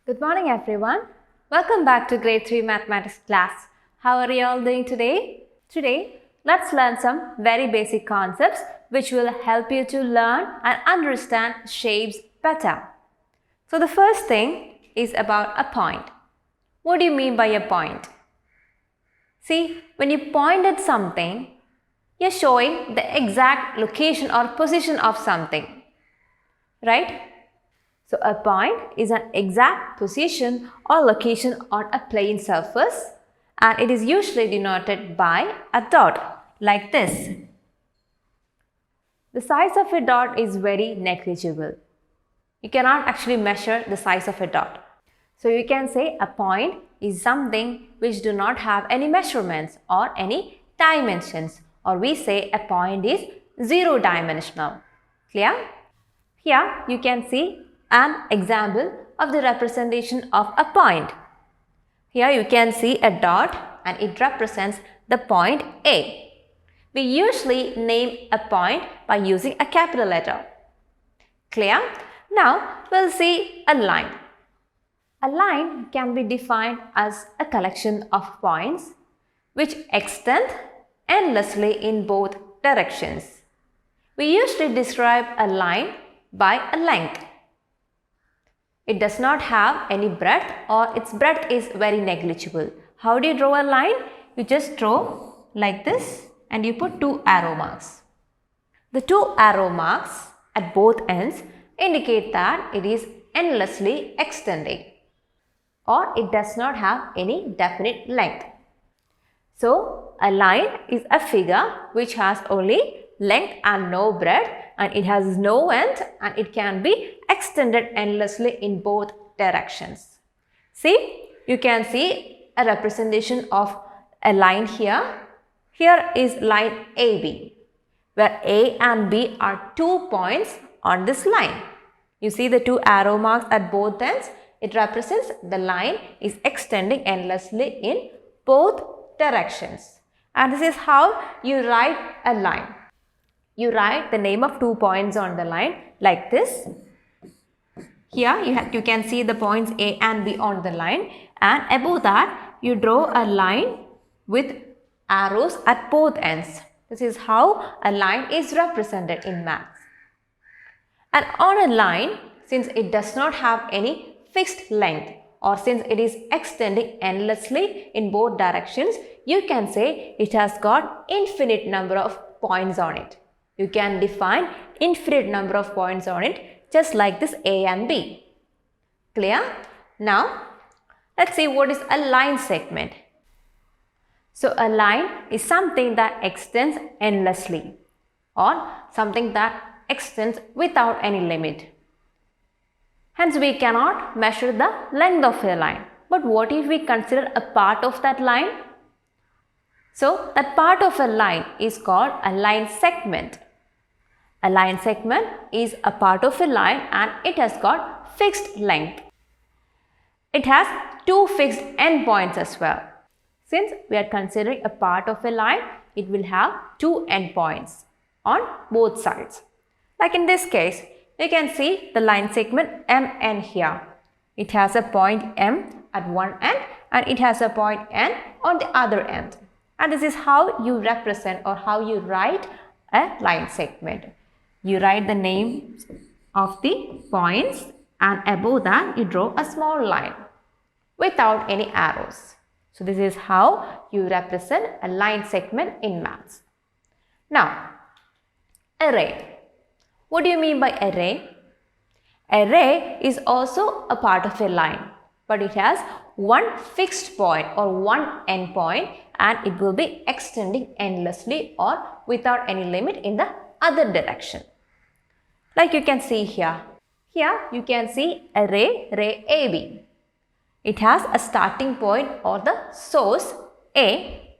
Good morning everyone. Welcome back to grade 3 mathematics class. How are you all doing today? Today, let's learn some very basic concepts which will help you to learn and understand shapes better. So the first thing is about a point. What do you mean by a point? See, when you point at something, you're showing the exact location or position of something, right? So a point is an exact position or location on a plane surface, and it is usually denoted by a dot like this. The size of a dot is very negligible. You cannot actually measure the size of a dot. So you can say a point is something which do not have any measurements or any dimensions, or we say a point is zero dimensional. Clear? Here you can see an example of the representation of a point. Here you can see a dot and it represents the point A. We usually name a point by using a capital letter. Clear? Now we'll see a line. A line can be defined as a collection of points which extend endlessly in both directions. We usually describe a line by a length. It does not have any breadth, or its breadth is very negligible. How do you draw a line? You just draw like this and you put two arrow marks. The two arrow marks at both ends indicate that it is endlessly extending, or it does not have any definite length. So a line is a figure which has only length and no breadth, and it has no end, and it can be extended endlessly in both directions. See, you can see a representation of a line here. Here is line AB, where A and B are 2 points on this line. You see the two arrow marks at both ends. It represents the line is extending endlessly in both directions. And this is how you write a line. You write the name of 2 points on the line like this. Here you can see the points A and B on the line, and above that you draw a line with arrows at both ends. This is how a line is represented in maths. And on a line, since it does not have any fixed length, or since it is extending endlessly in both directions, you can say it has got infinite number of points on it. You can define infinite number of points on it, just like this A and B. Clear? Now, let's see what is a line segment. So a line is something that extends endlessly, or something that extends without any limit. Hence, we cannot measure the length of a line. But what if we consider a part of that line? So, that part of a line is called a line segment. A line segment is a part of a line and it has got fixed length. It has two fixed endpoints as well. Since we are considering a part of a line, it will have two endpoints on both sides. Like in this case, you can see the line segment MN here. It has a point M at one end and it has a point N on the other end. And this is how you represent or how you write a line segment. You write the names of the points and above that you draw a small line without any arrows. So this is how you represent a line segment in maths. Now, array. What do you mean by array? Array is also a part of a line, but it has one fixed point or one endpoint, and it will be extending endlessly or without any limit in the other direction. Like you can see here. Here you can see array AB. It has a starting point or the source A,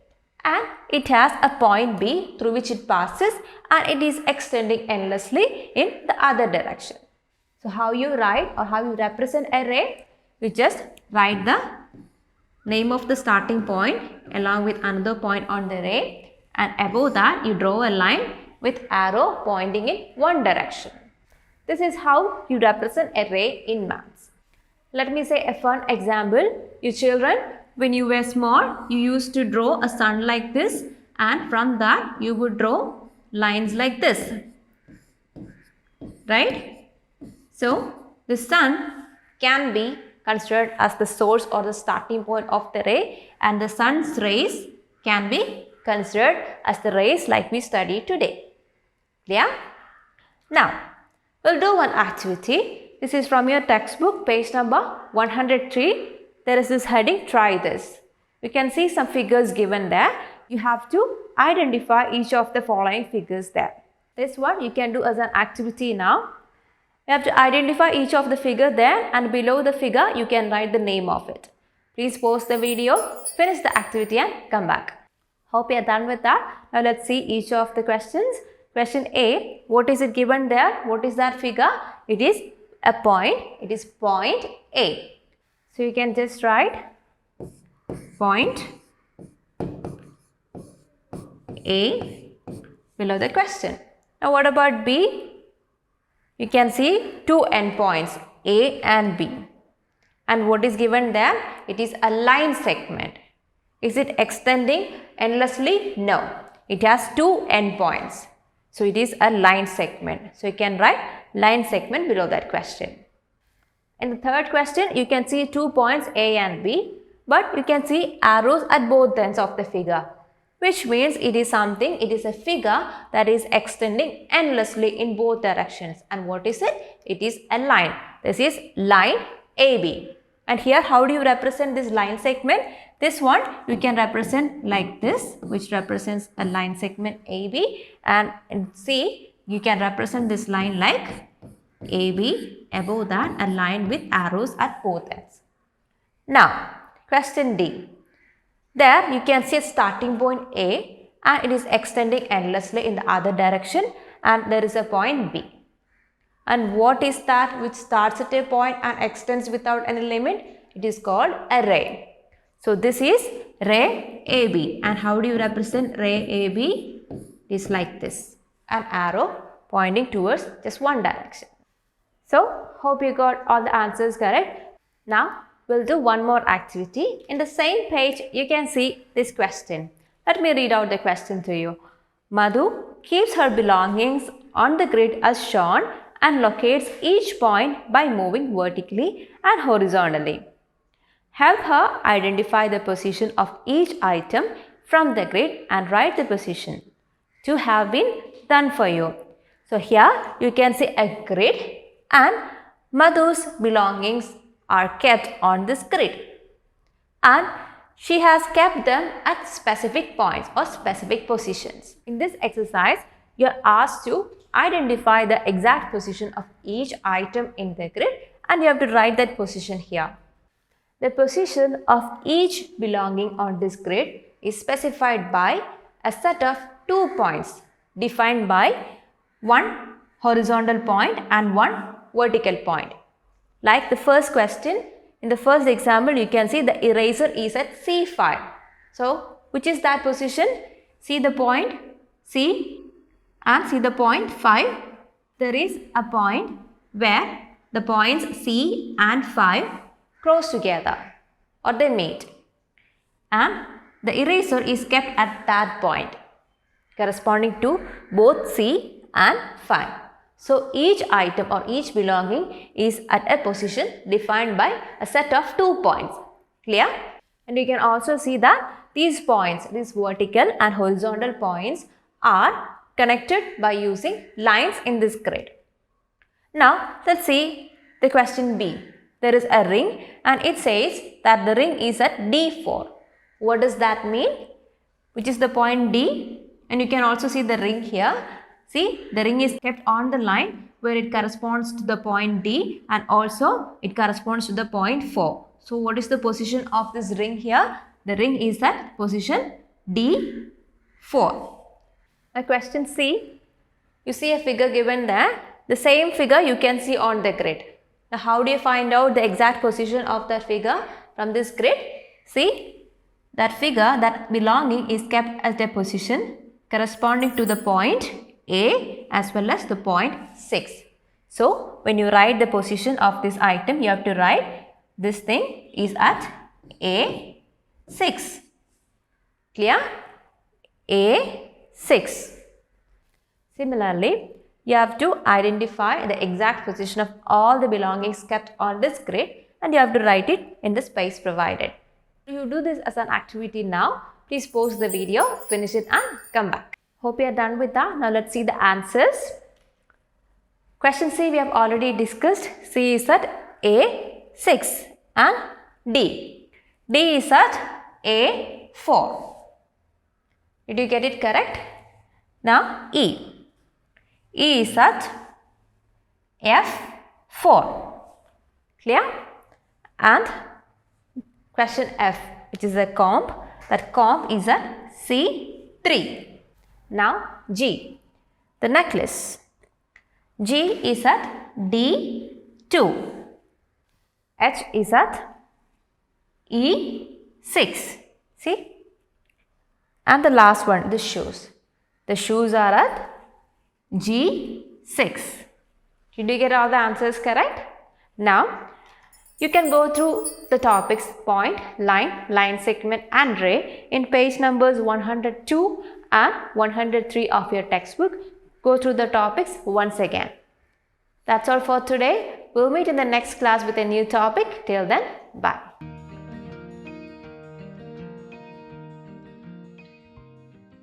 and it has a point B through which it passes, and it is extending endlessly in the other direction. So how you write or how you represent array? You just write the name of the starting point along with another point on the array, and above that you draw a line with arrow pointing in one direction. This is how you represent array in maths. Let me say a fun example. You children, when you were small, you used to draw a sun like this, and from that you would draw lines like this. Right? So, the sun can be considered as the source or the starting point of the ray, and the sun's rays can be considered as the rays like we studied today. Clear? Now, we'll do one activity. This is from your textbook, page number 103. There is this heading, try this. You can see some figures given there. You have to identify each of the following figures there. This one you can do as an activity now. You have to identify each of the figure there, and below the figure you can write the name of it. Please pause the video, finish the activity and come back. Hope you are done with that. Now let's see each of the questions. Question A, what is it given there? What is that figure? It is a point. It is point A. So you can just write point A below the question. Now what about B? You can see two endpoints, A and B. And what is given there? It is a line segment. Is it extending endlessly? No. It has two endpoints. So it is a line segment. So you can write line segment below that question. In the third question, you can see 2 points A and B, but you can see arrows at both ends of the figure, which means it is a figure that is extending endlessly in both directions. And what is it? It is a line. This is line AB. And here, how do you represent this line segment? This one you can represent like this, which represents a line segment AB, and in C you can represent this line like AB, above that a line with arrows at both ends. Now question D. There you can see a starting point A and it is extending endlessly in the other direction, and there is a point B. And what is that which starts at a point and extends without any limit? It is called a ray. So this is ray AB. And how do you represent ray AB? It is like this, an arrow pointing towards just one direction. So hope you got all the answers correct. Now we'll do one more activity. In the same page you can see this question. Let me read out the question to you. Madhu keeps her belongings on the grid as shown and locates each point by moving vertically and horizontally. Help her identify the position of each item from the grid and write the position to have been done for you. So here you can see a grid and Madhu's belongings are kept on this grid, and she has kept them at specific points or specific positions. In this exercise, you are asked to identify the exact position of each item in the grid, and you have to write that position here. The position of each belonging on this grid is specified by a set of 2 points defined by one horizontal point and one vertical point. Like the first question, in the first example, you can see the eraser is at C5. So, which is that position? See the point C and see the point 5. There is a point where the points C and 5 cross together or they meet, and the eraser is kept at that point corresponding to both C and 5. So each item or each belonging is at a position defined by a set of 2 points. Clear? And you can also see that these points, these vertical and horizontal points, are connected by using lines in this grid. Now let's see the question B. There is a ring and it says that the ring is at D4. What does that mean? Which is the point D, and you can also see the ring here. See, the ring is kept on the line where it corresponds to the point D, and also it corresponds to the point 4. So what is the position of this ring here? The ring is at position D4. Now question C, you see a figure given there. The same figure you can see on the grid. Now how do you find out the exact position of that figure from this grid? See, that figure, that belonging is kept at a position corresponding to the point A as well as the point 6. So when you write the position of this item, you have to write This thing is at A6. Clear? A6. Similarly, you have to identify the exact position of all the belongings kept on this grid and you have to write it in the space provided. You do this as an activity now. Please pause the video, finish it and come back. Hope you are done with that. Now let's see the answers. Question C we have already discussed. C is at A6 and D. D is at A4. Did you get it correct? Now E. E is at F4. Clear? And question F, which is a comb. That comb is at C3. Now G, the necklace. G is at D2. H is at E6. See? And the last one, the shoes. The shoes are at G6. Did you get all the answers correct? Now, you can go through the topics point, line, line segment and ray in page numbers 102 and 103 of your textbook. Go through the topics once again. That's all for today. We'll meet in the next class with a new topic. Till then, bye.